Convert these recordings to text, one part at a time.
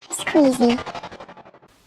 Squeezy.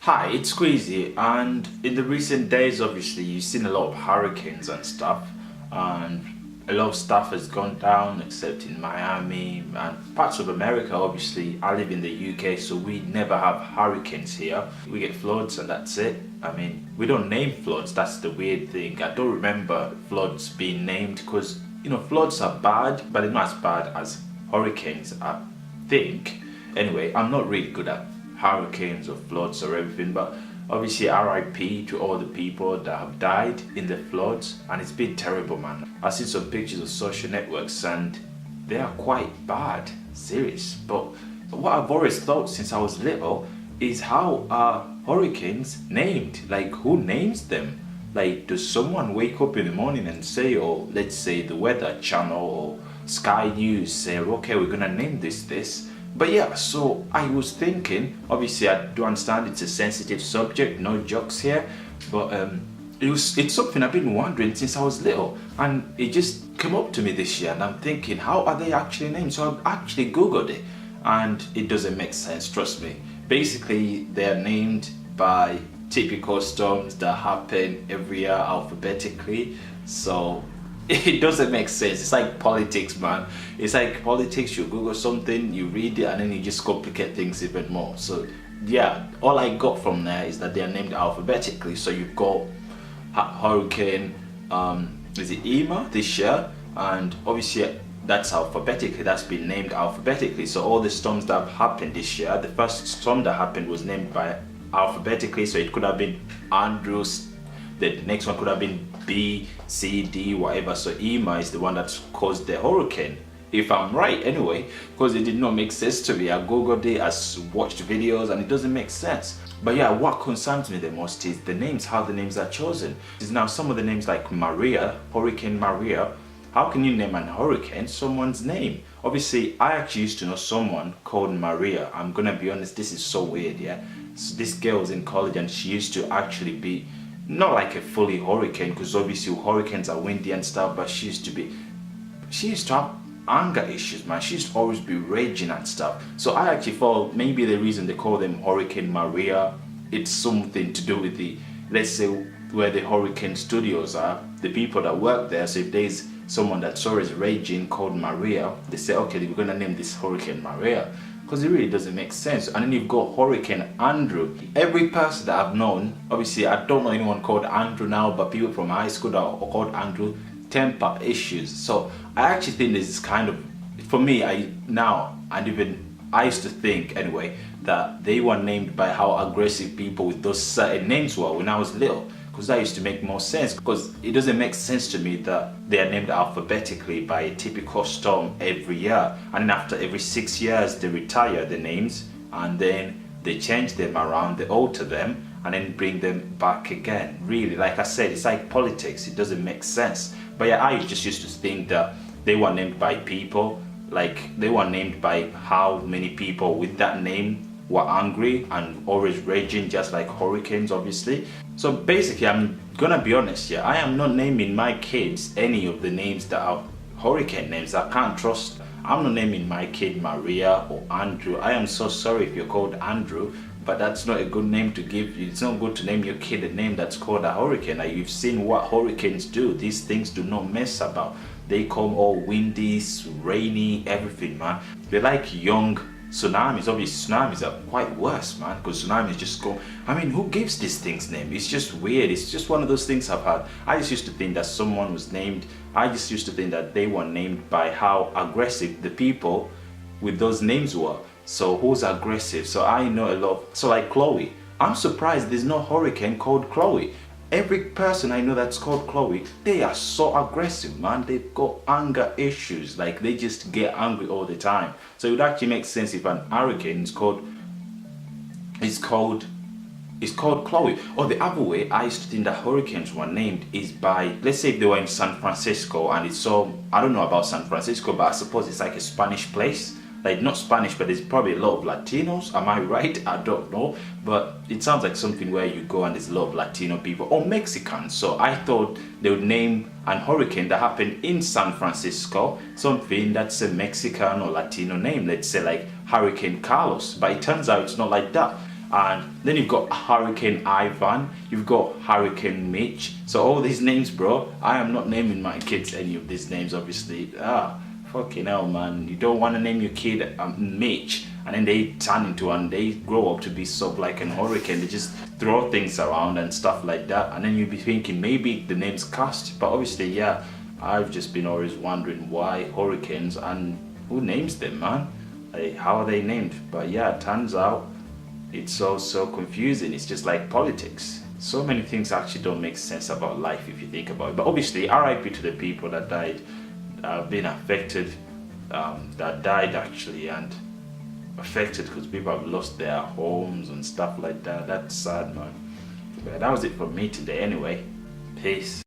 Hi, it's Squeezy, and in the recent days, obviously, you've seen a lot of hurricanes and stuff, and a lot of stuff has gone down, except in Miami and parts of America. Obviously, I live in the UK, so we never have hurricanes here. We get floods, and that's it. I mean, we don't name floods, that's the weird thing. I don't remember floods being named because, floods are bad, but they're not as bad as hurricanes, I think. Anyway, I'm not really good at hurricanes or floods or everything, but obviously RIP to all the people that have died in the floods, and it's been terrible, man. I've seen some pictures of social networks and they are quite bad, serious. But what I've always thought since I was little is how are hurricanes named? Like, who names them? Like, does someone wake up in the morning and say, or let's say the Weather Channel or Sky News say, okay, we're gonna name this? But yeah, so I was thinking, obviously I do understand it's a sensitive subject, no jokes here, but it's something I've been wondering since I was little, and it just came up to me this year, and I'm thinking, how are they actually named? So I've actually Googled it, and it doesn't make sense, trust me. Basically, they're named by typical storms that happen every year alphabetically, so it doesn't make sense. It's like politics, man. It's like politics. You Google something, you read it, and then you just complicate things even more. So yeah, all I got from there is that they are named alphabetically. So you've got Hurricane, is it Irma this year, and obviously that's alphabetically. That's been named alphabetically. So all the storms that have happened this year, the first storm that happened was named by alphabetically. So it could have been Andrews. The next one could have been B, C, D, whatever. So Irma is the one that caused the hurricane, if I'm right anyway, because it did not make sense to me. I googled it, I watched videos, and it doesn't make sense. But yeah, what concerns me the most is the names, how the names are chosen. Is now some of the names like Maria, Hurricane Maria. How can you name an hurricane someone's name? Obviously, I actually used to know someone called Maria. I'm gonna be honest, this is so weird, yeah. So this girl was in college and she used to actually be not like a fully hurricane, because obviously hurricanes are windy and stuff, but she used to have anger issues, man. She used to always be raging and stuff. So I actually thought maybe the reason they call them Hurricane Maria, it's something to do with the, let's say, where the hurricane studios are, the people that work there. So if there's someone that's always raging called Maria, they say, okay, we're gonna name this Hurricane Maria, because it really doesn't make sense. And then you've got Hurricane Andrew. Every person that I've known, obviously I don't know anyone called Andrew now, but people from high school that are called Andrew, temper issues. So I actually think this is kind of, for me, I used to think anyway that they were named by how aggressive people with those certain names were when I was little, because that used to make more sense, because it doesn't make sense to me that they are named alphabetically by a typical storm every year, and then after every 6 years they retire the names and then they change them around, they alter them and then bring them back again. Really, like I said, it's like politics, it doesn't make sense. But yeah, I just used to think that they were named by people, like they were named by how many people with that name were angry and always raging, just like hurricanes, obviously. So basically, I'm gonna be honest here, I am not naming my kids any of the names that are hurricane names. I can't trust. I'm not naming my kid Maria or Andrew. I am so sorry if you're called Andrew, but that's not a good name to give. It's not good to name your kid a name that's called a hurricane. Like, you've seen what hurricanes do. These things do not mess about. They come all windy, rainy, everything, man. They're like young tsunamis. Obviously tsunamis are quite worse, man, because tsunamis just go, I mean, who gives these things name? It's just weird. It's just one of those things I've had. I just used to think that someone was named, I just used to think that they were named by how aggressive the people with those names were. So who's aggressive? So I know a lot so like Chloe, I'm surprised there's no hurricane called Chloe. Every person I know that's called Chloe, they are so aggressive, man. They've got anger issues. Like, they just get angry all the time. So it would actually make sense if an hurricane is called Chloe. Or the other way, I used to think that hurricanes were named is by, let's say if they were in San Francisco and it's so, I don't know about San Francisco, but I suppose it's like a Spanish place. like not Spanish, but there's probably a lot of Latinos. Am I right? I don't know, but it sounds like something where you go and there's a lot of Latino people or Mexicans. So I thought they would name an hurricane that happened in San Francisco something that's a Mexican or Latino name. Let's say like Hurricane Carlos, but it turns out it's not like that. And then you've got Hurricane Ivan, you've got Hurricane Mitch. So all these names, bro, I am not naming my kids any of these names, obviously. Fucking hell, man. You don't want to name your kid Mitch, and then they turn into and they grow up to be sub like an hurricane. They just throw things around and stuff like that. And then you'll be thinking maybe the name's cast. But obviously, yeah, I've just been always wondering why hurricanes and who names them, man? Like, how are they named? But yeah, it turns out it's also confusing. It's just like politics. So many things actually don't make sense about life if you think about it. But obviously, RIP to the people that died, been affected, that died actually, and affected because people have lost their homes and stuff like that. That's sad, man. But that was it for me today anyway. Peace.